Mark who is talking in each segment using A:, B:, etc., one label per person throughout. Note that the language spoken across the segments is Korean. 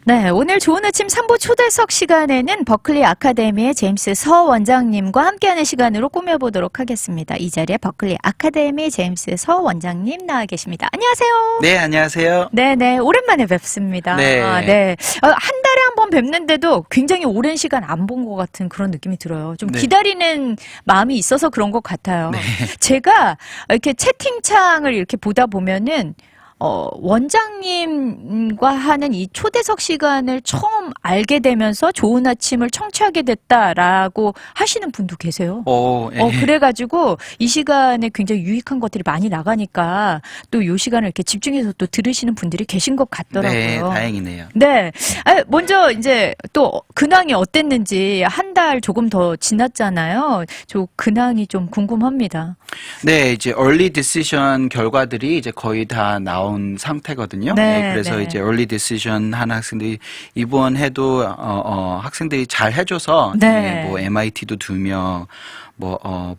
A: 네, 오늘 좋은 아침 3부 초대석 시간에는 버클리 아카데미의 제임스 서 원장님과 함께하는 시간으로 꾸며보도록 하겠습니다. 이 자리에 버클리 아카데미 제임스 서 원장님 나와 계십니다. 안녕하세요.
B: 네, 안녕하세요.
A: 네네, 오랜만에 뵙습니다.
B: 네.
A: 네. 한 달에 한 번 뵙는데도 굉장히 오랜 시간 안 본 것 같은 그런 느낌이 들어요. 좀
B: 네.
A: 기다리는 마음이 있어서 그런 것 같아요.
B: 네.
A: 제가 이렇게 채팅창을 이렇게 보다 보면은 원장님과 하는 이 초대석 시간을 처음 알게 되면서 좋은 아침을 청취하게 됐다라고 하시는 분도 계세요.
B: 예.
A: 그래가지고 이 시간에 굉장히 유익한 것들이 많이 나가니까 또 이 시간을 이렇게 집중해서 또 들으시는 분들이 계신 것 같더라고요.
B: 네, 다행이네요.
A: 네. 먼저 이제 또 근황이 어땠는지 한 달 조금 더 지났잖아요. 저 근황이 좀 궁금합니다.
B: 네, 이제 early decision 결과들이 이제 거의 다 나온 상태거든요.
A: 네,
B: 그래서
A: 네.
B: 이제 early decision 한 학생들이 이번 해도 학생들이 잘 해줘서
A: 네.
B: 뭐 MIT도 2명,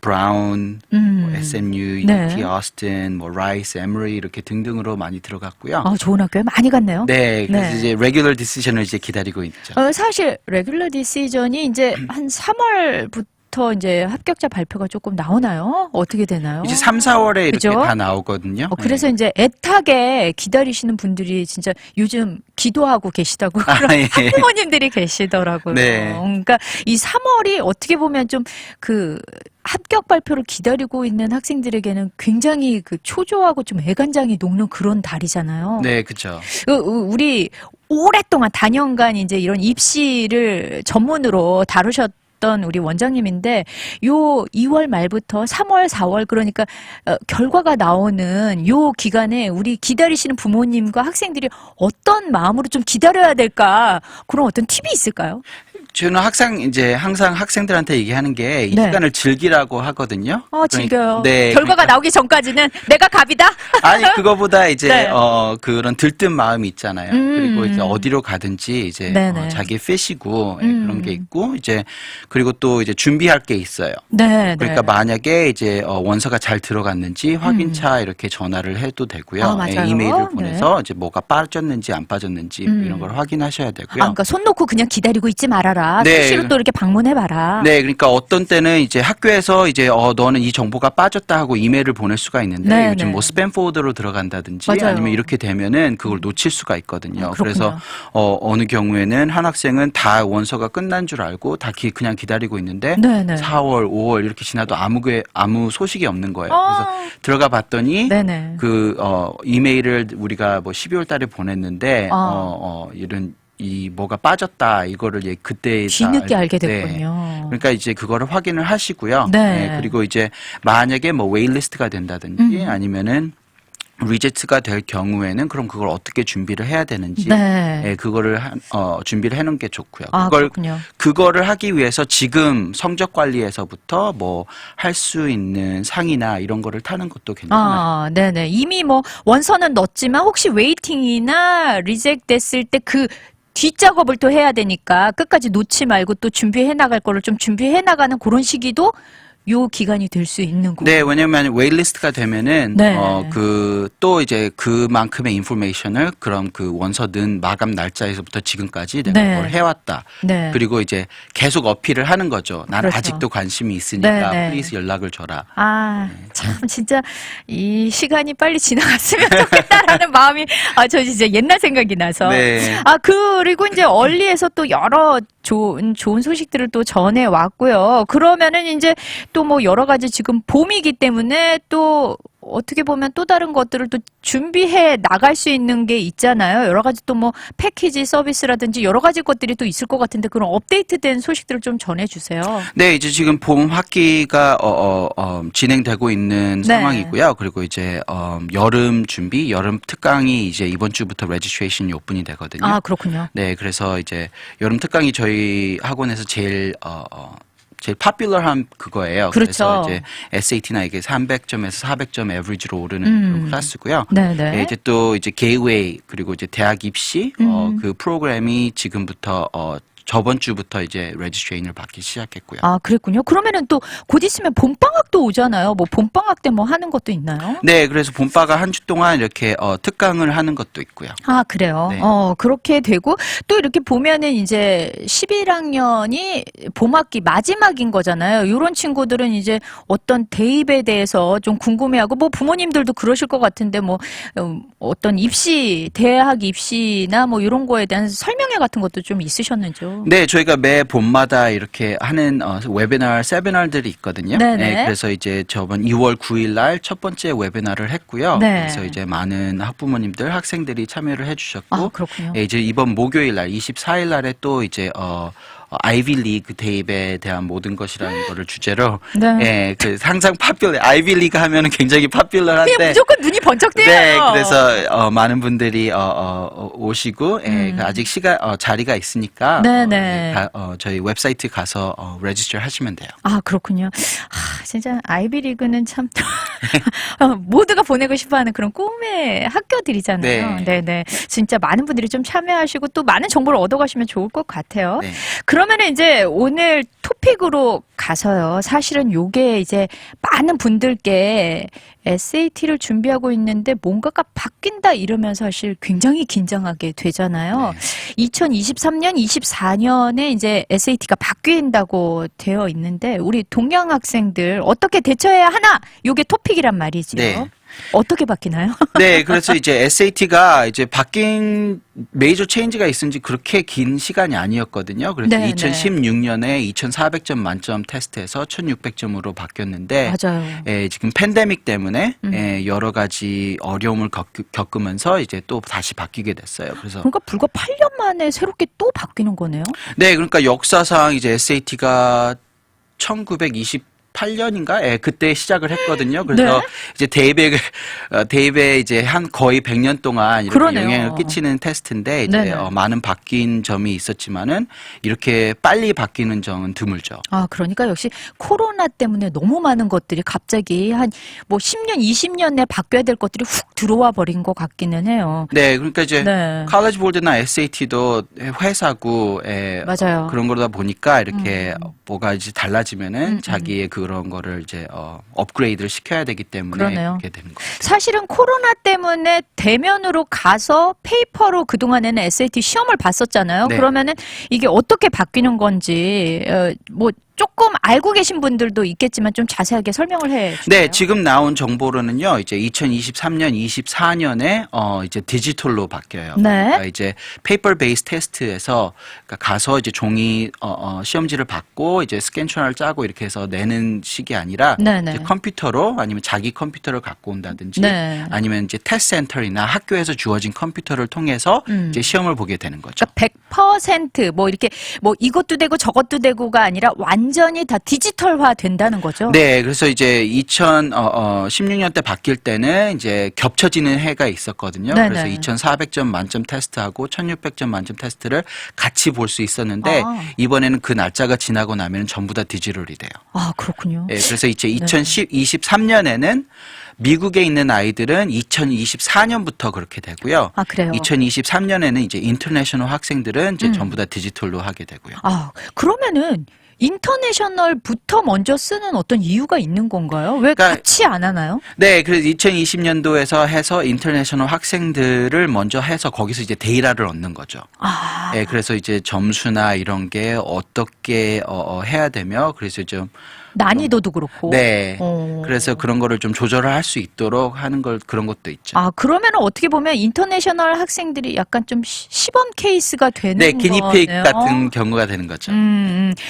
B: 브라운, 뭐 SMU,
A: 네.
B: UT Austin, 뭐 라이스, 에머리 이렇게 등등으로 많이 들어갔고요.
A: 좋은 학교에 많이 갔네요.
B: 네, 그래서
A: 네.
B: 이제 regular decision을 이제 기다리고 있죠.
A: 사실 레귤러 디시전이 이제 한 3월부터 이제 합격자 발표가 조금 나오나요? 어떻게 되나요?
B: 이제 3, 4월에 이렇게
A: 그죠?
B: 다 나오거든요.
A: 그래서 이제 애타게 기다리시는 분들이 진짜 요즘 기도하고 계시다고 그런
B: 예.
A: 학부모님들이 계시더라고요.
B: 네.
A: 그러니까 이 3월이 어떻게 보면 좀 합격 발표를 기다리고 있는 학생들에게는 굉장히 초조하고 좀 애간장이 녹는 그런 달이잖아요.
B: 네, 그렇죠.
A: 우리 오랫동안 단연간 이제 이런 입시를 전문으로 다루셨던 우리 원장님인데 요 2월 말부터 3월, 4월 그러니까 결과가 나오는 요 기간에 우리 기다리시는 부모님과 학생들이 어떤 마음으로 좀 기다려야 될까 그런 어떤 팁이 있을까요?
B: 저는 항상 학생들한테 얘기하는 게 이
A: 네.
B: 시간을 즐기라고 하거든요.
A: 즐겨요.
B: 네.
A: 결과가 나오기 전까지는 내가 갑이다?
B: 아니, 그거보다 이제,
A: 네.
B: 그런 들뜬 마음이 있잖아요. 그리고 이제 어디로 가든지 이제,
A: 네네.
B: 자기 핏이고, 그런 게 있고, 이제, 그리고 또 이제 준비할 게 있어요.
A: 네.
B: 그러니까 만약에 이제, 원서가 잘 들어갔는지 확인차 이렇게 전화를 해도 되고요.
A: 맞아요.
B: 이메일을 보내서 이제 뭐가 빠졌는지 안 빠졌는지 이런 걸 확인하셔야 되고요.
A: 그러니까 손 놓고 그냥 기다리고 있지 말아라.
B: 네.
A: 수시로 또 이렇게 방문해봐라.
B: 네, 그러니까 어떤 때는 이제 학교에서 이제 너는 이 정보가 빠졌다 하고 이메일을 보낼 수가 있는데
A: 네,
B: 요즘
A: 네.
B: 뭐 스팸 폴더로 들어간다든지
A: 맞아요.
B: 아니면 이렇게 되면은 그걸 놓칠 수가 있거든요.
A: 그렇군요.
B: 그래서 어느 경우에는 한 학생은 다 원서가 끝난 줄 알고 그냥 기다리고 있는데
A: 네, 네.
B: 4월, 5월 이렇게 지나도 아무 소식이 없는 거예요. 그래서 들어가 봤더니
A: 네네.
B: 이메일을 우리가 뭐 12월 달에 보냈는데 이런 뭐가 빠졌다 이거를 그때
A: 뒤늦게 알게
B: 네.
A: 됐군요.
B: 그러니까 이제 그거를 확인을 하시고요.
A: 네.
B: 그리고 이제 만약에 뭐 웨이리스트가 된다든지 아니면은 리젝트가 될 경우에는 그럼 그걸 어떻게 준비를 해야 되는지
A: 네.
B: 그거를 준비를 해놓은 게 좋고요.
A: 그렇군요.
B: 그거를 하기 위해서 지금 성적 관리에서부터 뭐 할 수 있는 상이나 이런 거를 타는 것도 괜찮아요.
A: 네네. 이미 뭐 원서는 넣었지만 혹시 웨이팅이나 리젝트 됐을 때 뒷작업을 또 해야 되니까 끝까지 놓지 말고 또 준비해 나갈 거를 좀 준비해 나가는 그런 시기도 요 기간이 될 수 있는 거고.
B: 네, 왜냐면 웨이리스트가 되면은
A: 네.
B: 또 이제 그만큼의 인포메이션을 그럼 원서 넣은 마감 날짜에서부터 지금까지 내가
A: 네.
B: 뭘 해왔다.
A: 네.
B: 그리고 이제 계속 어필을 하는 거죠. 나는
A: 그렇죠.
B: 아직도 관심이 있으니까
A: 네, 네.
B: 플리즈 연락을 줘라.
A: 참 진짜 이 시간이 빨리 지나갔으면 좋겠다라는 마음이 저 진짜 옛날 생각이 나서.
B: 네.
A: 그리고 이제 얼리에서 또 여러 좋은 소식들을 또 전해 왔고요. 그러면은 이제 또 뭐 여러 가지 지금 봄이기 때문에 또 어떻게 보면 또 다른 것들을 또 준비해 나갈 수 있는 게 있잖아요. 여러 가지 또 뭐 패키지 서비스라든지 여러 가지 것들이 또 있을 것 같은데 그런 업데이트된 소식들을 좀 전해주세요.
B: 네, 이제 지금 봄 학기가 진행되고 있는
A: 네.
B: 상황이고요. 그리고 이제 여름 준비, 여름 특강이 이제 이번 주부터 레지스트레이션이 오픈이 되거든요.
A: 그렇군요.
B: 네, 그래서 이제 여름 특강이 저희 학원에서 제일 파퓰러한 그거예요.
A: 그렇죠.
B: 그래서 이제 SAT나 이게 300점에서 400점 에버리지로 오르는 그런 클래스고요.
A: 네네.
B: 네, 이제 또 이제 게이웨이 그리고 이제 대학 입시 그 프로그램이 지금부터 저번 주부터 이제 레지스트레이션을 받기 시작했고요.
A: 아, 그랬군요. 그러면은 또 곧 있으면 봄방학도 오잖아요. 뭐 봄방학 때 뭐 하는 것도 있나요?
B: 네, 그래서 봄바가 한 주 동안 이렇게 특강을 하는 것도 있고요.
A: 아, 그래요.
B: 네.
A: 그렇게 되고 또 이렇게 보면은 이제 11학년이 봄학기 마지막인 거잖아요. 이런 친구들은 이제 어떤 대입에 대해서 좀 궁금해하고 뭐 부모님들도 그러실 것 같은데 뭐 어떤 대학 입시나 뭐 이런 거에 대한 설명회 같은 것도 좀 있으셨는지요?
B: 네, 저희가 매 봄마다 이렇게 하는 웨비나, 세미나들이 있거든요.
A: 네네.
B: 네, 그래서 이제 저번 2월 9일 날 첫 번째 웨비나를 했고요.
A: 네.
B: 그래서 이제 많은 학부모님들, 학생들이 참여를 해주셨고,
A: 아, 그렇군요.
B: 예, 이제 이번 목요일 날 24일 날에 또 이제 아이비 리그 대입에 대한 모든 것이라는 거를 주제로
A: 네.
B: 예, 그 항상 아이비 리그 하면은 굉장히 파퓰러한데
A: 그냥 무조건 눈이 번쩍
B: 네,
A: 떼요.
B: 그래서 많은 분들이 오시고 예, 그 아직 자리가 있으니까
A: 네네.
B: 저희 웹사이트 가서 레지스터 하시면 돼요.
A: 아, 그렇군요. 진짜 아이비리그는 참 모두가 보내고 싶어하는 그런 꿈의 학교들이잖아요.
B: 네.
A: 네네. 진짜 많은 분들이 좀 참여하시고 또 많은 정보를 얻어가시면 좋을 것 같아요.
B: 네.
A: 그러면 이제 오늘 토픽으로 가서요. 사실은 요게 이제 많은 분들께 SAT를 준비하고 있는데 뭔가가 바뀐다 이러면서 사실 굉장히 긴장하게 되잖아요. 2023년, 24년에 이제 SAT가 바뀐다고 되어 있는데 우리 동양 학생들 어떻게 대처해야 하나? 요게 토픽이란 말이죠.
B: 네.
A: 어떻게 바뀌나요?
B: 네, 그래서 이제 SAT가 이제 바뀐 메이저 체인지가 있은 지 그렇게 긴 시간이 아니었거든요. 그래서
A: 네,
B: 2016년에 2,400점 만점 테스트에서 1,600점으로 바뀌었는데
A: 맞아요.
B: 예, 지금 팬데믹 때문에 예, 여러 가지 어려움을 겪으면서 이제 또 다시 바뀌게 됐어요. 그래서
A: 그러니까 불과 8년 만에 새롭게 또 바뀌는 거네요.
B: 네, 그러니까 역사상 이제 SAT가 1928년인가? 예, 그때 시작을 했거든요. 그래서
A: 네.
B: 이제 대입에 이제 한 거의 100년 동안 이렇게
A: 그러네요.
B: 영향을 끼치는 테스트인데 이제
A: 네네.
B: 많은 바뀐 점이 있었지만은 이렇게 빨리 바뀌는 점은 드물죠.
A: 아, 그러니까 역시 코로나 때문에 너무 많은 것들이 갑자기 한 뭐 10년, 20년 내에 바뀌어야 될 것들이 훅 들어와 버린 것 같기는 해요.
B: 네, 그러니까 이제
A: 네.
B: 칼리지 보드나 SAT도 회사고
A: 맞아요.
B: 그런 거다 보니까 이렇게 뭐가 이제 달라지면은 자기의 그런 거를 이제 업그레이드를 시켜야 되기 때문에
A: 그러네요.
B: 그렇게 되는 거예요.
A: 사실은 코로나 때문에 대면으로 가서 페이퍼로 그동안에는 SAT 시험을 봤었잖아요.
B: 네.
A: 그러면은 이게 어떻게 바뀌는 건지 뭐 조금 알고 계신 분들도 있겠지만 좀 자세하게 설명을 해 주세요.
B: 네, 지금 나온 정보로는요, 이제 2023년, 24년에 이제 디지털로 바뀌어요.
A: 네.
B: 그러니까 이제 페이퍼 베이스 테스트에서 그러니까 가서 이제 종이 시험지를 받고 이제 스캔처를 짜고 이렇게 해서 내는 식이 아니라
A: 네네.
B: 이제 컴퓨터로 아니면 자기 컴퓨터를 갖고 온다든지
A: 네.
B: 아니면 이제 테스트 센터나 학교에서 주어진 컴퓨터를 통해서 이제 시험을 보게 되는 거죠.
A: 그러니까 100%뭐 이렇게 뭐 이것도 되고 저것도 되고가 아니라 완전히 다 디지털화 된다는 거죠.
B: 네, 그래서 이제 2016년 때 바뀔 때는 이제 겹쳐지는 해가 있었거든요.
A: 네네.
B: 그래서 2,400점 만점 테스트하고 1,600점 만점 테스트를 같이 볼 수 있었는데
A: 아.
B: 이번에는 그 날짜가 지나고 나면 전부 다 디지털이 돼요.
A: 아, 그렇군요.
B: 네, 그래서 이제 2023년에는 미국에 있는 아이들은 2024년부터 그렇게 되고요.
A: 아, 그래요.
B: 2023년에는 이제 인터내셔널 학생들은 이제 전부 다 디지털로 하게 되고요.
A: 아, 그러면은 인터내셔널부터 먼저 쓰는 어떤 이유가 있는 건가요? 왜
B: 그러니까
A: 같이 안 하나요?
B: 네, 그래서 2020년도에서 해서 인터내셔널 학생들을 먼저 해서 거기서 이제 데이터를 얻는 거죠.
A: 아,
B: 네, 그래서 이제 점수나 이런 게 어떻게 해야 되며 그래서 좀
A: 난이도도 그렇고.
B: 네,
A: 어.
B: 그래서 그런 거를 좀 조절을 할 수 있도록 하는 걸 그런 것도 있죠.
A: 아, 그러면 어떻게 보면 인터내셔널 학생들이 약간 좀 시범 케이스가 되는
B: 네, 기니피그
A: 거네요.
B: 같은 경우가 되는 거죠.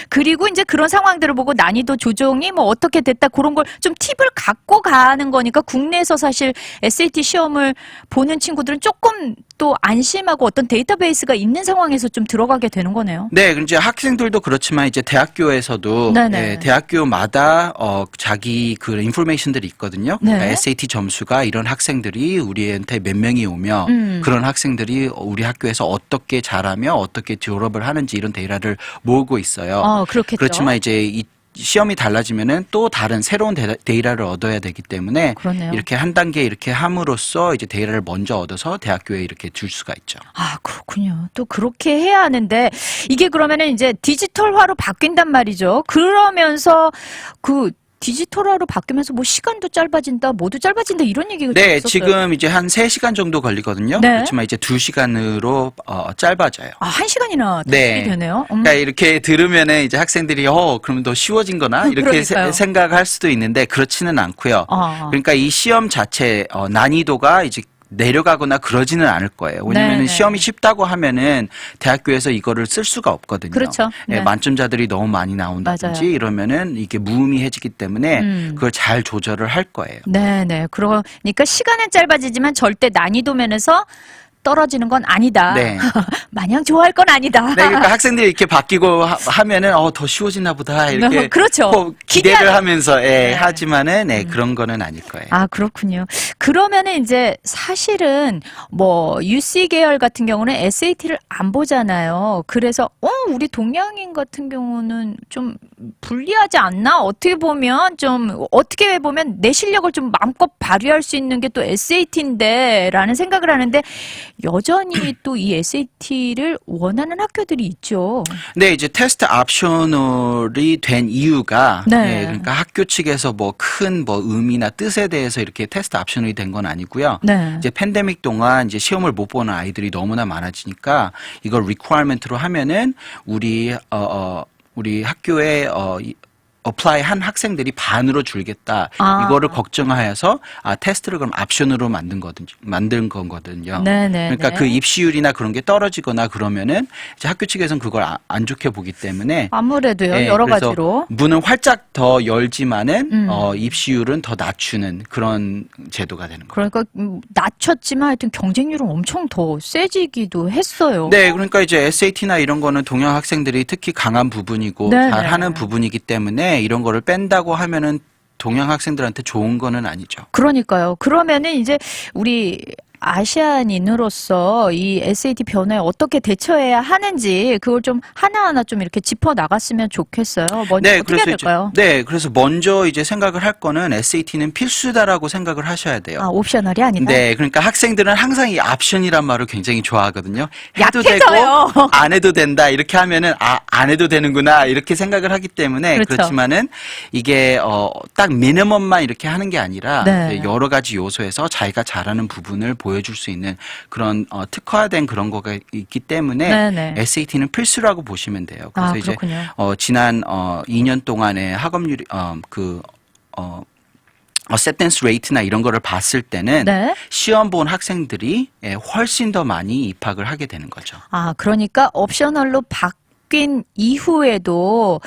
A: 그리고 이제 그런 상황들을 보고 난이도 조정이 뭐 어떻게 됐다 그런 걸 좀 팁을 갖고 가는 거니까 국내에서 사실 SAT 시험을 보는 친구들은 조금 또 안심하고 어떤 데이터베이스가 있는 상황에서 좀 들어가게 되는 거네요.
B: 네, 이제 학생들도 그렇지만 이제 대학교에서도
A: 네네.
B: 네, 대학교마다 자기 그 인포메이션들이 있거든요.
A: 네.
B: 그러니까 SAT 점수가 이런 학생들이 우리한테 몇 명이 오며 그런 학생들이 우리 학교에서 어떻게 잘하며 어떻게 졸업을 하는지 이런 데이터를 모으고 있어요.
A: 그렇겠죠.
B: 그렇지만 이제 시험이 달라지면은 또 다른 새로운 데이터를 얻어야 되기 때문에
A: 그러네요.
B: 이렇게 한 단계 이렇게 함으로써 이제 데이터를 먼저 얻어서 대학교에 이렇게 줄 수가 있죠.
A: 아, 그렇군요. 또 그렇게 해야 하는데 이게 그러면은 이제 디지털화로 바뀐단 말이죠. 그러면서 그 디지털화로 바뀌면서 뭐 시간도 짧아진다, 모두 짧아진다 이런 얘기가
B: 네,
A: 있었어요.
B: 지금 이제 한 3시간 정도 걸리거든요.
A: 네.
B: 그렇지만 이제 2시간으로 짧아져요.
A: 아, 1시간이나
B: 네.
A: 되네요.
B: 그러니까 이렇게 들으면은 이제 학생들이 그러면 더 쉬워진 거나 이렇게
A: 그러니까요.
B: 생각할 수도 있는데 그렇지는 않고요.
A: 아.
B: 그러니까 이 시험 자체 난이도가 이제 내려가거나 그러지는 않을 거예요. 왜냐면은
A: 네네.
B: 시험이 쉽다고 하면은 대학교에서 이거를 쓸 수가 없거든요.
A: 그렇죠.
B: 예,
A: 네.
B: 만점자들이 너무 많이 나온다든지
A: 맞아요.
B: 이러면은 이게 무의미해지기 때문에 그걸 잘 조절을 할 거예요.
A: 네네. 그러니까 시간은 짧아지지만 절대 난이도 면에서 떨어지는 건 아니다.
B: 네.
A: 마냥 좋아할 건 아니다.
B: 네, 그러니까 학생들이 이렇게 바뀌고 하면은 더 쉬워지나 보다 이렇게
A: 그렇죠.
B: 꼭
A: 기대하는-
B: 기대를 하면서
A: 네.
B: 하지만은 그런 거는 아닐 거예요.
A: 아, 그렇군요. 그러면은 이제 사실은 뭐 UC 계열 같은 경우는 SAT를 안 보잖아요. 그래서 우리 동양인 같은 경우는 좀 불리하지 않나? 어떻게 보면 내 실력을 좀 마음껏 발휘할 수 있는 게 또 SAT인데라는 생각을 하는데 여전히 또 이 SAT를 원하는 학교들이 있죠.
B: 네, 이제 테스트 옵셔널이 된 이유가
A: 네.
B: 그러니까 학교 측에서 뭐 큰 의미나 뜻에 대해서 이렇게 테스트 옵셔널이 된 건 아니고요.
A: 네.
B: 이제 팬데믹 동안 이제 시험을 못 보는 아이들이 너무나 많아지니까 이걸 리퀘어먼트로 하면은 우리 학교에 어플라이 한 학생들이 반으로 줄겠다.
A: 아.
B: 이거를 걱정하여서 테스트를 그럼 옵션으로 만든 거거든요.
A: 네네.
B: 그러니까 그 입시율이나 그런 게 떨어지거나 그러면은 이제 학교 측에서는 그걸 안 좋게 보기 때문에
A: 아무래도요.
B: 예,
A: 여러
B: 그래서
A: 가지로.
B: 문을 활짝 더 열지만은 입시율은 더 낮추는 그런 제도가 되는 거예요.
A: 그러니까 낮췄지만 하여튼 경쟁률은 엄청 더 세지기도 했어요.
B: 네, 그러니까 이제 SAT나 이런 거는 동양 학생들이 특히 강한 부분이고
A: 네네.
B: 잘하는 부분이기 때문에 이런 거를 뺀다고 하면은 동양 학생들한테 좋은 거는 아니죠.
A: 그러니까요. 그러면은 이제 우리 아시안인으로서 이 SAT 변화에 어떻게 대처해야 하는지 그걸 좀 하나하나 좀 이렇게 짚어 나갔으면 좋겠어요. 먼저 어떻게 해야 될까요?
B: 그래서 먼저 이제 생각을 할 거는 SAT는 필수다라고 생각을 하셔야 돼요.
A: 아, 옵셔널이 아니다.
B: 네, 그러니까 학생들은 항상 이 옵션이란 말을 굉장히 좋아하거든요. 해도
A: 약해져요.
B: 되고 안 해도 된다 이렇게 하면은 안 해도 되는구나 이렇게 생각을 하기 때문에
A: 그렇죠.
B: 그렇지만은 이게 딱 미니멈만 이렇게 하는 게 아니라
A: 네.
B: 여러 가지 요소에서 자기가 잘하는 부분을 보여줄 수 있는 그런 특화된 그런 거가 있기 때문에
A: 네네.
B: SAT는 필수라고 보시면 돼요. 그래서
A: 아,
B: 이제
A: 그렇군요.
B: 지난 2년 동안의 학업률이 어셉턴스 레이트나 이런 거를 봤을 때는
A: 네.
B: 시험 본 학생들이 훨씬 더 많이 입학을 하게 되는 거죠.
A: 아, 그러니까 옵셔널로 바뀐 이후에도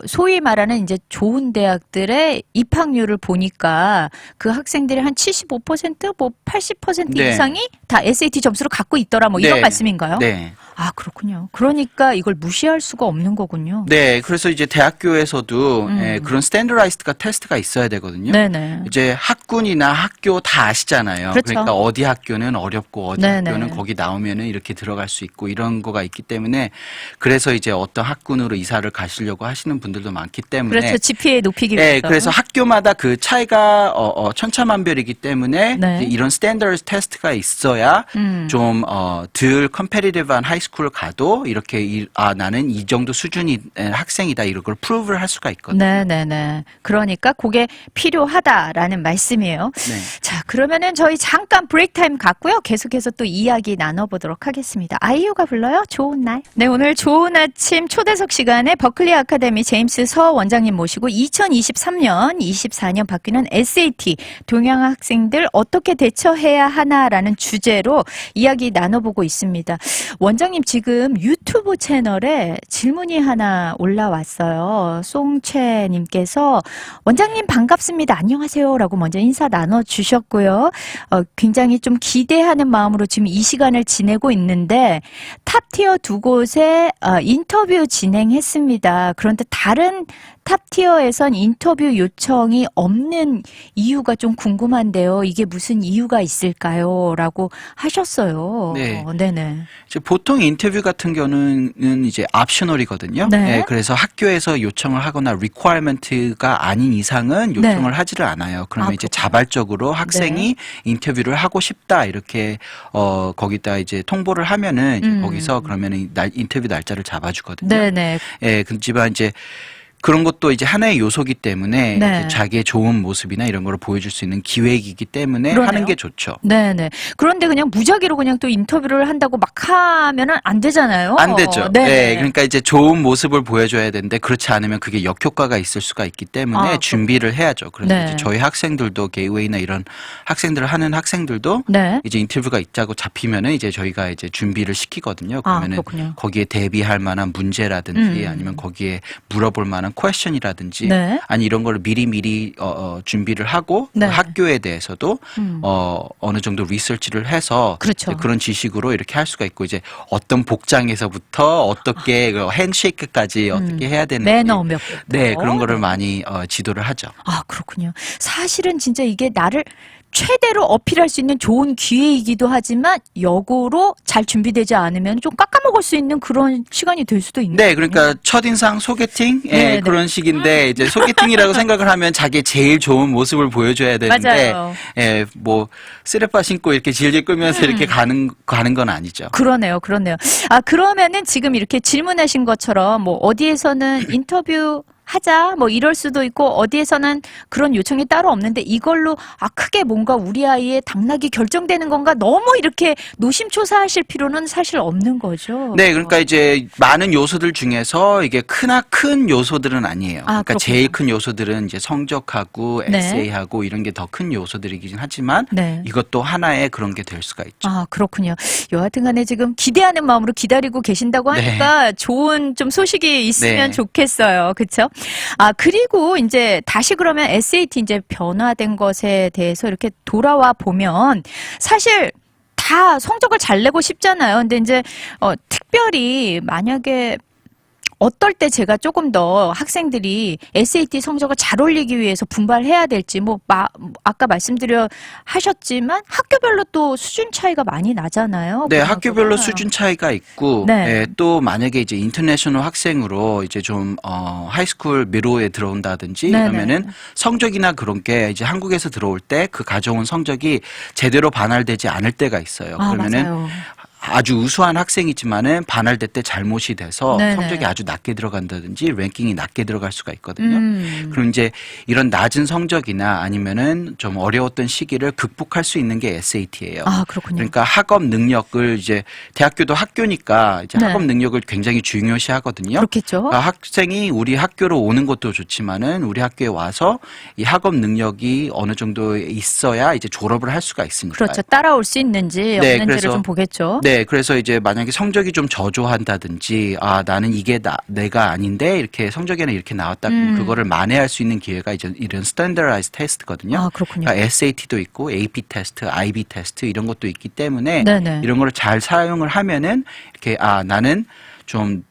A: 소위 말하는 이제 좋은 대학들의 입학률을 보니까 그 학생들이 한 75%, 뭐 80%
B: 네.
A: 이상이 다 SAT 점수를 갖고 있더라, 뭐 이런
B: 네.
A: 말씀인가요?
B: 네.
A: 아, 그렇군요. 그러니까 이걸 무시할 수가 없는 거군요.
B: 네, 그래서 이제 대학교에서도 그런 스탠더라이즈드가 테스트가 있어야 되거든요.
A: 네네.
B: 이제 학군이나 학교 다 아시잖아요.
A: 그렇죠.
B: 러니까 어디 학교는 어렵고 어디
A: 네네.
B: 학교는 거기 나오면은 이렇게 들어갈 수 있고 이런 거가 있기 때문에 그래서 이제 어떤 학군으로 이사를 가시려고 하시는 분들도 많기 때문에
A: 그렇죠. GPA 높이기 위해서.
B: 네, 그래서 학교마다 그 차이가 천차만별이기 때문에
A: 네.
B: 이제 이런 스탠더드 테스트가 있어야 좀 덜 컴페티티브한 하이스쿨을 가도 이렇게 나는 이 정도 수준의 학생이다 이런 걸 프루브를 할 수가 있거든요.
A: 네네네. 그러니까 그게 필요하다라는 말씀이에요.
B: 네.
A: 자, 그러면은 저희 잠깐 브레이크 타임 갖고요. 계속해서 또 이야기 나눠보도록 하겠습니다. 아이유가 불러요. 좋은 날. 네, 오늘 좋은 아침 초대석 시간에 버클리 아카데미 제임스 서 원장님 모시고 2023년, 24년 바뀌는 SAT 동양 학생들 어떻게 대처해야 하나라는 주제로 이야기 나눠보고 있습니다. 원장님 지금 유튜브 채널에 질문이 하나 올라왔어요. 송채님께서 원장님 반갑습니다. 안녕하세요라고 먼저 인사 나눠주셨고요. 굉장히 좀 기대하는 마음으로 지금 이 시간을 지내고 있는데 탑티어 두 곳에 인터뷰 진행했습니다. 그런데 다른 탑티어에선 인터뷰 요청이 없는 이유가 좀 궁금한데요. 이게 무슨 이유가 있을까요? 라고 하셨어요.
B: 네.
A: 네네.
B: 이제 보통 인터뷰 같은 경우는 이제 옵셔널이거든요.
A: 네.
B: 그래서 학교에서 요청을 하거나 requirement가 아닌 이상은 요청을 하지를 않아요. 그러면 이제
A: 그렇구나.
B: 자발적으로 학생이 인터뷰를 하고 싶다 이렇게 거기다 이제 통보를 하면은 이제 거기서 그러면은 인터뷰 날짜를 잡아주거든요.
A: 네네.
B: 예, 그렇지만 이제 그런 것도 이제 하나의 요소기 때문에
A: 네.
B: 이제 자기의 좋은 모습이나 이런 거를 보여줄 수 있는 기획이기 때문에
A: 그러네요.
B: 하는 게 좋죠.
A: 네네. 그런데 그냥 무작위로 그냥 또 인터뷰를 한다고 막 하면은 안 되잖아요.
B: 안 되죠.
A: 네네.
B: 네, 그러니까 이제 좋은 모습을 보여줘야 되는데 그렇지 않으면 그게 역효과가 있을 수가 있기 때문에 준비를 해야죠. 그래서
A: 네.
B: 이제 저희 학생들도 게이웨이나 이런 학생들을 하는 학생들도
A: 네.
B: 이제 인터뷰가 있다고 잡히면은 이제 저희가 이제 준비를 시키거든요. 그러면은
A: 그렇군요.
B: 거기에 대비할 만한 문제라든지 아니면 거기에 물어볼 만한 퀘스천이라든지
A: 네.
B: 아니 이런 거를 미리 준비를 하고
A: 네.
B: 그 학교에 대해서도 어느 정도 리서치를 해서
A: 그렇죠.
B: 이제 그런 지식으로 이렇게 할 수가 있고 이제 어떤 복장에서부터 어떻게 그 핸쉐이크까지 어떻게 해야 되는지
A: 매너 몇 개.
B: 네 그런 거를 많이 지도를 하죠.
A: 그렇군요. 사실은 진짜 이게 나를 최대로 어필할 수 있는 좋은 기회이기도 하지만 역으로 잘 준비되지 않으면 좀 깎아먹을 수 있는 그런 시간이 될 수도 있는
B: 네, 그러니까 첫인상 소개팅
A: 네,
B: 그런 식인데 이제 소개팅이라고 생각을 하면 자기 제일 좋은 모습을 보여줘야 되는데
A: 맞아요.
B: 뭐 쓰레빠 신고 이렇게 질질 끌면서 이렇게 가는 건 아니죠.
A: 그러네요. 그러면은 지금 이렇게 질문하신 것처럼 뭐 어디에서는 인터뷰 하자 뭐 이럴 수도 있고 어디에서는 그런 요청이 따로 없는데 이걸로 크게 뭔가 우리 아이의 당락이 결정되는 건가 너무 이렇게 노심초사하실 필요는 사실 없는 거죠.
B: 네, 그러니까 이제 많은 요소들 중에서 이게 큰 요소들은 아니에요. 그러니까
A: 그렇군요.
B: 제일 큰 요소들은 이제 성적하고
A: 네.
B: 에세이하고 이런 게 더 큰 요소들이긴 하지만
A: 네.
B: 이것도 하나의 그런 게 될 수가 있죠.
A: 그렇군요. 여하튼 간에 지금 기대하는 마음으로 기다리고 계신다고 하니까 좋은 좀 소식이 있으면
B: 네.
A: 좋겠어요. 그렇죠? 그리고 이제 다시 그러면 SAT 이제 변화된 것에 대해서 이렇게 돌아와 보면 사실 다 성적을 잘 내고 싶잖아요. 근데 이제 특별히 만약에 어떨 때 제가 조금 더 학생들이 SAT 성적을 잘 올리기 위해서 분발해야 될지 아까 말씀드려 하셨지만 학교별로 또 수준 차이가 많이 나잖아요.
B: 네,
A: 그런
B: 학교별로
A: 거가.
B: 수준 차이가 있고,
A: 네.
B: 또 만약에 이제 인터내셔널 학생으로 이제 좀 하이스쿨 미로에 들어온다든지
A: 네네.
B: 그러면은 성적이나 그런 게 이제 한국에서 들어올 때 그 가져온 성적이 제대로 반환되지 않을 때가 있어요. 그러면은
A: 맞아요.
B: 아주 우수한 학생이지만은 반환될 때 잘못이 돼서
A: 네네.
B: 성적이 아주 낮게 들어간다든지 랭킹이 낮게 들어갈 수가 있거든요. 그럼 이제 이런 낮은 성적이나 아니면은 좀 어려웠던 시기를 극복할 수 있는 게 SAT예요.
A: 그렇군요.
B: 그러니까 학업 능력을 이제 대학교도 학교니까 이제
A: 네.
B: 학업 능력을 굉장히 중요시 하거든요.
A: 그렇겠죠.
B: 그러니까 학생이 우리 학교로 오는 것도 좋지만은 우리 학교에 와서 이 학업 능력이 어느 정도 있어야 이제 졸업을 할 수가 있으니까.
A: 그렇죠. 따라올 수 있는지
B: 네,
A: 없는지를
B: 그래서
A: 좀 보겠죠.
B: 네, 그래서 이제 만약에 성적이 좀 저조한다든지, 나는 이게 내가 아닌데, 이렇게 성적에는 이렇게 나왔다, 그럼 그거를 만회할 수 있는 기회가 이제 이런 스탠더라이즈 테스트거든요.
A: 그렇군요.
B: 그러니까 SAT도 있고, AP 테스트, IB 테스트, 이런 것도 있기 때문에,
A: 네네.
B: 이런 거를 잘 사용을 하면은, 이렇게, 나는 좀,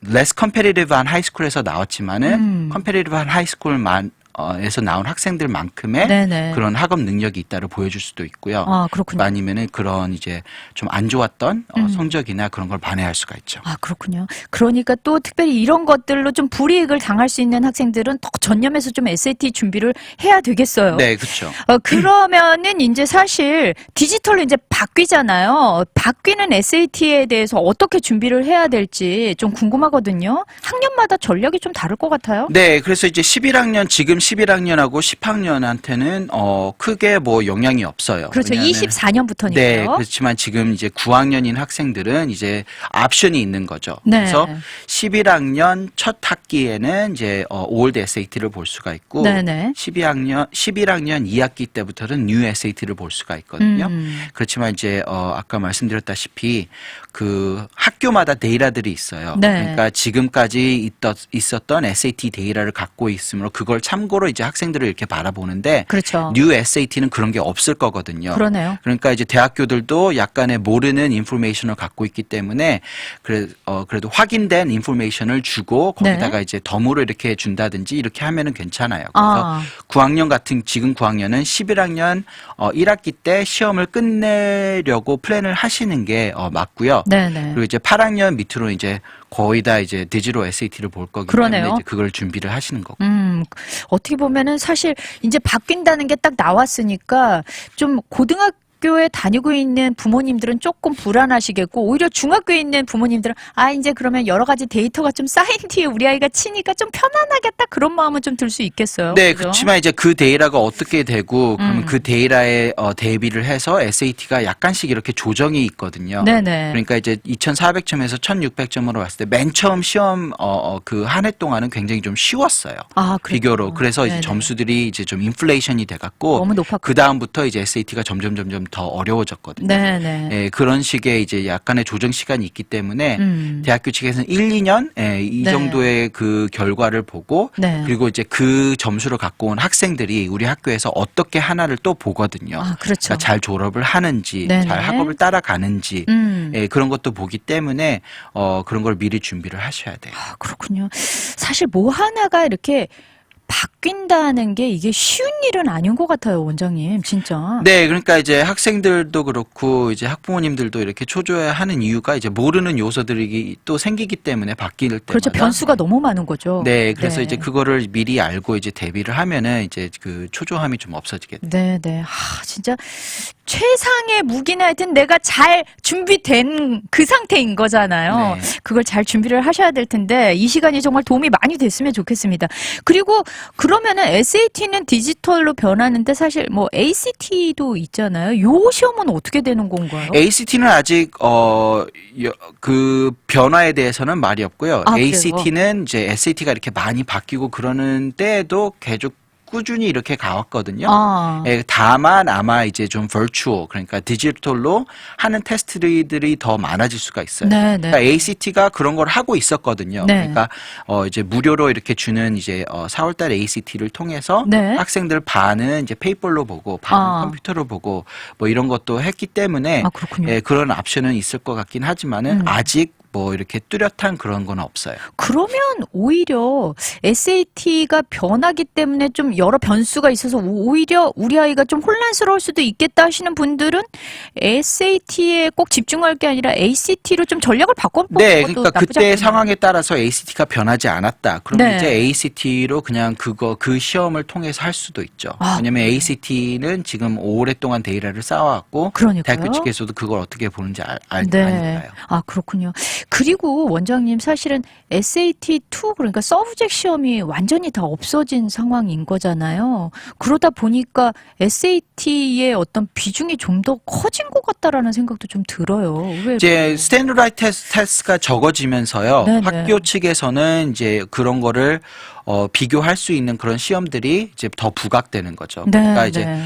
B: less competitive한 하이스쿨에서 나왔지만은, competitive한 하이스쿨만, 에서 나온 학생들만큼의
A: 네네.
B: 그런 학업 능력이 있다를 보여줄 수도 있고요.
A: 그렇군요.
B: 아니면은 그런 이제 좀 안 좋았던 성적이나 그런 걸 반해할 수가 있죠.
A: 그렇군요. 그러니까 또 특별히 이런 것들로 좀 불이익을 당할 수 있는 학생들은 더 전념해서 좀 SAT 준비를 해야 되겠어요.
B: 네, 그렇죠.
A: 그러면은 이제 사실 디지털로 이제 바뀌잖아요. 바뀌는 SAT에 대해서 어떻게 준비를 해야 될지 좀 궁금하거든요. 학년마다 전략이 좀 다를 것 같아요.
B: 네, 그래서 이제 지금 11학년하고 10학년한테는 크게 뭐 영향이 없어요.
A: 그렇죠.
B: 왜냐하면
A: 24년부터니까요.
B: 네, 그렇지만 지금 이제 9학년인 학생들은 이제 옵션이 있는 거죠.
A: 네.
B: 그래서 11학년 첫 학기에는 이제 올드 SAT를 볼 수가 있고
A: 네네.
B: 11학년 2학기 때부터는 뉴 SAT를 볼 수가 있거든요. 그렇지만 이제 아까 말씀드렸다시피 그 학교마다 데이터들이 있어요.
A: 네.
B: 그러니까 지금까지 있었던 SAT 데이터를 갖고 있으므로 그걸 참고로 이제 학생들을 이렇게 바라보는데
A: 그렇죠.
B: 뉴 SAT는 그런 게 없을 거거든요.
A: 그러네요.
B: 그러니까 이제 대학교들도 약간의 모르는 인포메이션을 갖고 있기 때문에 그래도 확인된 인포메이션을 주고 거기다가 이제 덤으로 이렇게 준다든지 이렇게 하면은 괜찮아요. 그래서 9학년 지금 9학년은 11학년 1학기 때 시험을 끝내려고 플랜을 하시는 게 맞고요.
A: 네네.
B: 그리고 이제 8학년 밑으로 이제 거의 다 이제 디지털 SAT를 볼 거기
A: 그러네요.
B: 때문에 이제 그걸 준비를 하시는 거고.
A: 어떻게 보면은 사실 이제 바뀐다는 게 딱 나왔으니까 좀 고등학교에 다니고 있는 부모님들은 조금 불안하시겠고 오히려 중학교에 있는 부모님들은 이제 그러면 여러 가지 데이터가 좀 쌓인 뒤에 우리 아이가 치니까 좀 편안하겠다 그런 마음은 좀 들 수 있겠어요.
B: 네,
A: 그죠?
B: 그렇지만 이제 그 데이터가 어떻게 되고 그러면 그 데이터에 대비를 해서 SAT가 약간씩 이렇게 조정이 있거든요.
A: 네네.
B: 그러니까 이제 2,400점에서 1,600점으로 봤을 때 맨 처음 시험 그 한 해 동안은 굉장히 좀 쉬웠어요.
A: 그렇구나.
B: 비교로. 그래서 이제
A: 네네.
B: 점수들이 이제 좀 인플레이션이 돼 갖고
A: 너무 높았고.
B: 그 다음부터 이제 SAT가 점점 더 어려워졌거든요.
A: 네네.
B: 예, 그런 식의 이제 약간의 조정 시간이 있기 때문에 대학교 측에서는 1, 2년 이
A: 네.
B: 정도의 그 결과를 보고
A: 네.
B: 그리고 이제 그 점수를 갖고 온 학생들이 우리 학교에서 어떻게 하나를 또 보거든요.
A: 그렇죠.
B: 그러니까 잘 졸업을 하는지,
A: 네네.
B: 잘 학업을 따라가는지,
A: 음.
B: 예, 그런 것도 보기 때문에 그런 걸 미리 준비를 하셔야 돼요.
A: 그렇군요. 사실 뭐 하나가 이렇게 바뀐다는 게 이게 쉬운 일은 아닌 것 같아요, 원장님. 진짜.
B: 네, 그러니까 이제 학생들도 그렇고 이제 학부모님들도 이렇게 초조해 하는 이유가 이제 모르는 요소들이 또 생기기 때문에 바뀔 때마다
A: 그렇죠. 변수가 너무 많은 거죠.
B: 네, 그래서
A: 네.
B: 이제 그거를 미리 알고 이제 대비를 하면은 이제 그 초조함이 좀 없어지겠죠.
A: 네. 진짜 최상의 무기는 하여튼 내가 잘 준비된 그 상태인 거잖아요.
B: 네.
A: 그걸 잘 준비를 하셔야 될 텐데 이 시간이 정말 도움이 많이 됐으면 좋겠습니다. 그리고 그러면은 SAT는 디지털로 변하는데 사실 뭐 ACT도 있잖아요. 요 시험은 어떻게 되는 건가요?
B: ACT는 아직 그 변화에 대해서는 말이 없고요.
A: 그래요?
B: ACT는 이제 SAT가 이렇게 많이 바뀌고 그러는 때에도 계속 꾸준히 이렇게 가왔거든요. 예, 다만 아마 이제 좀 virtual 그러니까 디지털로 하는 테스트들이 더 많아질 수가 있어요.
A: 네.
B: 그러니까 ACT가 그런 걸 하고 있었거든요.
A: 네.
B: 그러니까 이제 무료로 이렇게 주는 이제 4월달 ACT를 통해서
A: 네.
B: 학생들 반은 이제 페이퍼로 보고 반은 컴퓨터로 보고 뭐 이런 것도 했기 때문에
A: 그렇군요.
B: 예, 그런 옵션은 있을 것 같긴 하지만은 아직 뭐 이렇게 뚜렷한 그런 건 없어요.
A: 그러면 오히려 SAT가 변하기 때문에 좀 여러 변수가 있어서 오히려 우리 아이가 좀 혼란스러울 수도 있겠다 하시는 분들은 SAT에 꼭 집중할 게 아니라 ACT로 좀 전략을 바꿔보는
B: 네,
A: 것도
B: 그러니까
A: 나쁘지
B: 그때
A: 않겠네요.
B: 상황에 따라서 ACT가 변하지 않았다. 그러면
A: 네.
B: 이제 ACT로 그냥 그 시험을 통해서 할 수도 있죠. 왜냐면 ACT는 지금 오랫동안 데이터를 쌓아왔고
A: 그러니까요.
B: 대학교 측에서도 그걸 어떻게 보는지
A: 네.
B: 아니까요.
A: 그렇군요. 그리고 원장님 사실은 SAT2 그러니까 서브젝트 시험이 완전히 다 없어진 상황인 거잖아요. 그러다 보니까 SAT의 어떤 비중이 좀 더 커진 것 같다라는 생각도 좀 들어요. 왜
B: 이제 스탠더라이즈 테스트가 적어지면서요.
A: 네네.
B: 학교 측에서는 이제 그런 거를 비교할 수 있는 그런 시험들이 이제 더 부각되는 거죠.
A: 네,
B: 그러니까 이제
A: 네.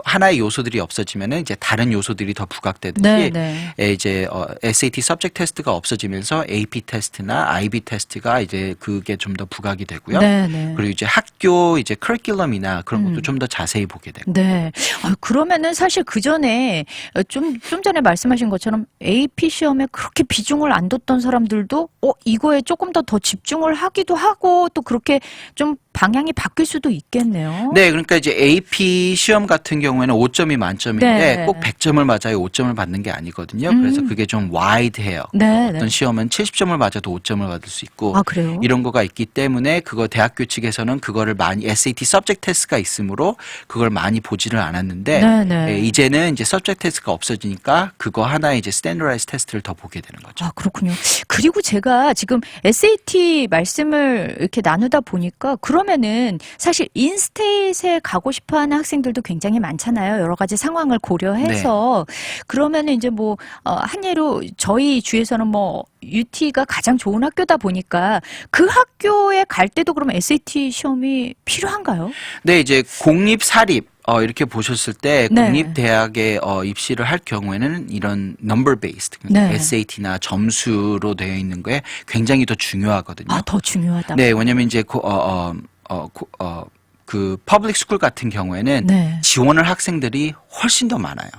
B: 하나의 요소들이 없어지면은 이제 다른 요소들이 더 부각되듯이
A: 네.
B: 이제 SAT 서브젝트 테스트가 없어지면서 AP 테스트나 IB 테스트가 이제 그게 좀 더 부각이 되고요.
A: 네.
B: 그리고 이제 학교 이제 커리큘럼이나 그런 것도 좀 더 자세히 보게 되고.
A: 네. 그러면은 사실 그 전에 좀 전에 말씀하신 것처럼 AP 시험에 그렇게 비중을 안 뒀던 사람들도 이거에 조금 더 집중을 하기도 하고 또 그렇게 좀 방향이 바뀔 수도 있겠네요.
B: 네, 그러니까 이제 AP 시험 같은 경우에는 5점이 만점인데
A: 네.
B: 꼭 100점을 맞아야 5점을 받는 게 아니거든요. 그래서 그게 좀 와이드해요.
A: 네.
B: 어떤 시험은 70점을 맞아도 5점을 받을 수 있고
A: 그래요?
B: 이런 거가 있기 때문에 그거 대학교 측에서는 그거를 많이 SAT 서브젝트 테스트가 있으므로 그걸 많이 보지를 않았는데
A: 네.
B: 예, 이제는 이제 서브젝트 테스트가 없어지니까 그거 하나의 이제 스탠더라이즈 테스트를 더 보게 되는 거죠.
A: 그렇군요. 그리고 제가 지금 SAT 말씀을 이렇게 나누다 보니까 그러면은 사실 인스테이트에 가고 싶어 하는 학생들도 굉장히 많잖아요. 여러 가지 상황을 고려해서. 그러면은 이제 한 예로 저희 주에서는 UT가 가장 좋은 학교다 보니까 그 학교에 갈 때도 그러면 SAT 시험이 필요한가요?
B: 네, 이제 공립 사립 이렇게 보셨을 때
A: 네.
B: 국립대학에 입시를 할 경우에는 이런 number based,
A: 네.
B: SAT나 점수로 되어 있는 거에 굉장히 더 중요하거든요.
A: 아, 더 중요하다.
B: 네, 왜냐면 이제 그 퍼블릭 스쿨 같은 경우에는
A: 네.
B: 지원할 학생들이 훨씬 더 많아요.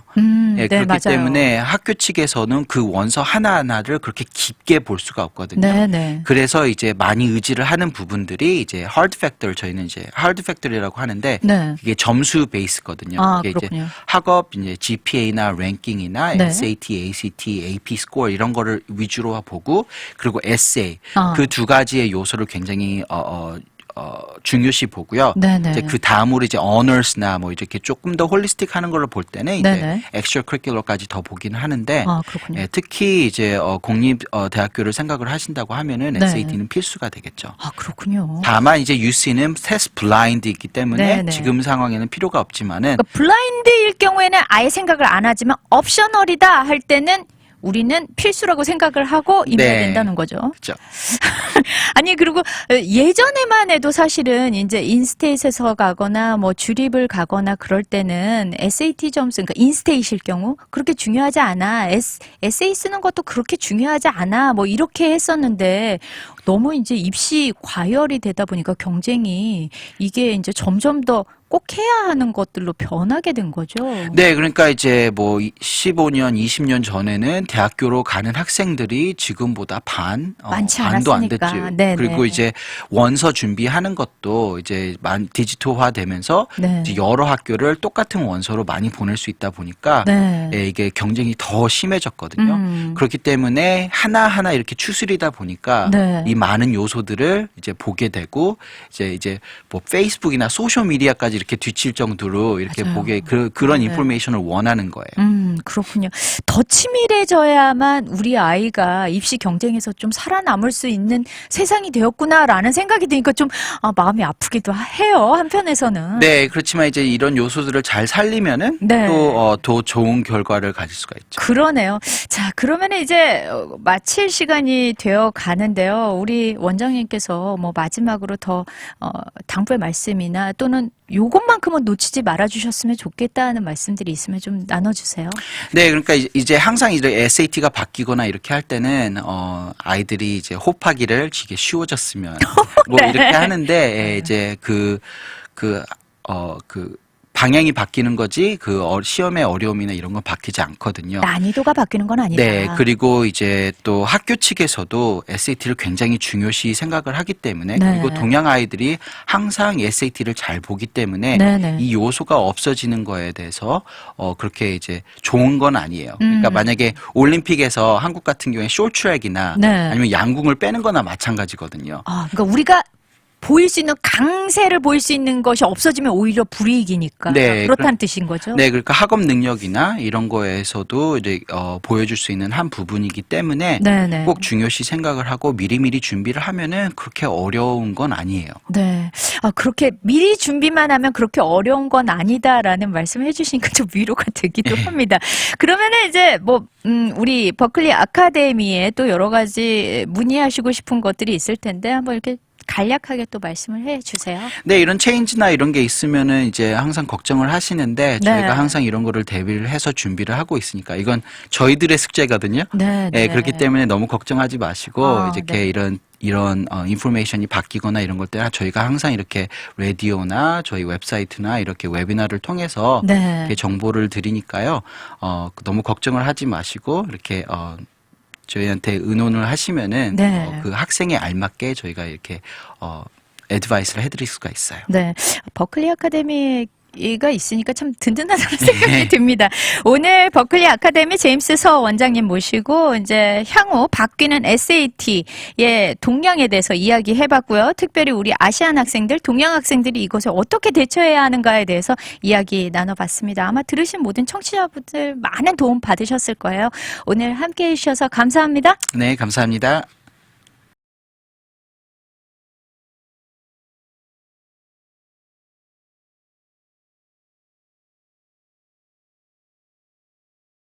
A: 네,
B: 그렇기
A: 맞아요.
B: 때문에 학교 측에서는 그 원서 하나하나를 그렇게 깊게 볼 수가 없거든요.
A: 네, 네.
B: 그래서 이제 많이 의지를 하는 부분들이 이제 hard factor, 저희는 이제 hard factor이라고 하는데
A: 네.
B: 이게 점수 베이스거든요.
A: 아,
B: 이게
A: 그렇군요.
B: 이제 학업, 이제 GPA나 랭킹이나
A: 네.
B: SAT, ACT, AP 스코어 이런 거를 위주로 보고 그리고 에세이
A: 아.
B: 그 두 가지의 요소를 굉장히 중요시 보고요.
A: 네네.
B: 이제 그 다음으로 이제 honors나 뭐 이렇게 조금 더 홀리스틱하는 걸로 볼 때는 이제
A: 네네.
B: extra curricular까지 더 보기는 하는데
A: 아, 그렇군요.
B: 특히 이제 공립 대학교를 생각을 하신다고 하면은
A: 네.
B: SAT는 필수가 되겠죠.
A: 아, 그렇군요.
B: 다만 이제 UC는 테스트 블라인드 있기 때문에
A: 네네.
B: 지금 상황에는 필요가 없지만은
A: 그러니까 블라인드일 경우에는 아예 생각을 안 하지만 옵셔널이다 할 때는 우리는 필수라고 생각을 하고 임해야
B: 네.
A: 된다는 거죠.
B: 그렇죠.
A: 아니 그리고 예전에만 해도 사실은 이제 인스테이트에서 가거나 뭐 주립을 가거나 그럴 때는 SAT 점수, 그러니까 인스테이트일 경우 그렇게 중요하지 않아. 에세이 쓰는 것도 그렇게 중요하지 않아. 뭐 이렇게 했었는데 너무 이제 입시 과열이 되다 보니까 경쟁이 이게 이제 점점 더 꼭 해야 하는 것들로 변하게 된 거죠.
B: 네, 그러니까 이제 뭐 15년, 20년 전에는 대학교로 가는 학생들이 지금보다
A: 많지
B: 반도 안
A: 않았으니까.
B: 됐죠.
A: 네네.
B: 그리고 이제 원서 준비하는 것도 이제 디지털화 되면서
A: 네.
B: 이제 여러 학교를 똑같은 원서로 많이 보낼 수 있다 보니까
A: 네.
B: 이게 경쟁이 더 심해졌거든요. 그렇기 때문에 하나하나 이렇게 추스리다 보니까
A: 네.
B: 이 많은 요소들을 이제 보게 되고 이제 뭐 페이스북이나 소셜 미디어까지 이렇게 뒤칠 정도로 이렇게
A: 맞아요.
B: 보게 그런
A: 네.
B: 인포메이션을 원하는 거예요.
A: 그렇군요. 더 치밀해져야만 우리 아이가 입시 경쟁에서 좀 살아남을 수 있는 세상이 되었구나라는 생각이 드니까 좀 마음이 아프기도 해요. 한편에서는.
B: 네, 그렇지만 이제 이런 요소들을 잘 살리면은
A: 네.
B: 또 더 좋은 결과를 가질 수가 있죠.
A: 그러네요. 자, 그러면 이제 마칠 시간이 되어 가는데요. 우리 원장님께서 뭐 마지막으로 더 당부의 말씀이나 또는 요것만큼은 놓치지 말아주셨으면 좋겠다는 말씀들이 있으면 좀 나눠주세요.
B: 네, 그러니까 이제 항상 이제 SAT가 바뀌거나 이렇게 할 때는 아이들이 이제 호파기를 되게 쉬워졌으면 뭐
A: 네.
B: 이렇게 하는데 이제 그 방향이 바뀌는 거지 시험의 어려움이나 이런 건 바뀌지 않거든요.
A: 난이도가 바뀌는 건 아니다.
B: 네, 그리고 이제 또 학교 측에서도 SAT를 굉장히 중요시 생각을 하기 때문에
A: 네.
B: 그리고 동양 아이들이 항상 SAT를 잘 보기 때문에
A: 네네.
B: 이 요소가 없어지는 거에 대해서 그렇게 이제 좋은 건 아니에요. 그러니까 만약에 올림픽에서 한국 같은 경우에 쇼트트랙이나
A: 네.
B: 아니면 양궁을 빼는 거나 마찬가지거든요.
A: 그러니까 우리가 보일 수 있는 강세를 보일 수 있는 것이 없어지면 오히려 불이익이니까
B: 네,
A: 그렇다는 뜻인 거죠.
B: 네, 그러니까 학업 능력이나 이런 거에서도 이제 보여줄 수 있는 한 부분이기 때문에
A: 네네.
B: 꼭 중요시 생각을 하고 미리미리 준비를 하면은 그렇게 어려운 건 아니에요.
A: 네. 그렇게 미리 준비만 하면 그렇게 어려운 건 아니다라는 말씀을 해주시니까 좀 위로가 되기도 합니다. 그러면은 이제 우리 버클리 아카데미에 또 여러 가지 문의하시고 싶은 것들이 있을 텐데 한번 이렇게 간략하게 또 말씀을 해 주세요.
B: 네, 이런 체인지나 이런 게 있으면은 이제 항상 걱정을 하시는데
A: 네.
B: 저희가 항상 이런 거를 대비를 해서 준비를 하고 있으니까 이건 저희들의 숙제거든요.
A: 네.
B: 네, 그렇기 때문에 너무 걱정하지 마시고
A: 네.
B: 이렇게 이런 인포메이션이 바뀌거나 이런 걸 때 저희가 항상 이렇게 라디오나 저희 웹사이트나 이렇게 웨비나를 통해서
A: 네.
B: 이렇게 정보를 드리니까요. 너무 걱정을 하지 마시고 이렇게 저희한테 의논을 하시면은
A: 네.
B: 그 학생에 알맞게 저희가 이렇게 애드바이스를 해드릴 수가 있어요.
A: 네. 버클리 아카데미가 있으니까 참 든든하다는 생각이 듭니다. 오늘 버클리 아카데미 제임스 서 원장님 모시고 이제 향후 바뀌는 SAT의 동향에 대해서 이야기해봤고요. 특별히 우리 아시안 학생들, 동양 학생들이 이것을 어떻게 대처해야 하는가에 대해서 이야기 나눠봤습니다. 아마 들으신 모든 청취자분들 많은 도움 받으셨을 거예요. 오늘 함께해 주셔서 감사합니다.
B: 네, 감사합니다.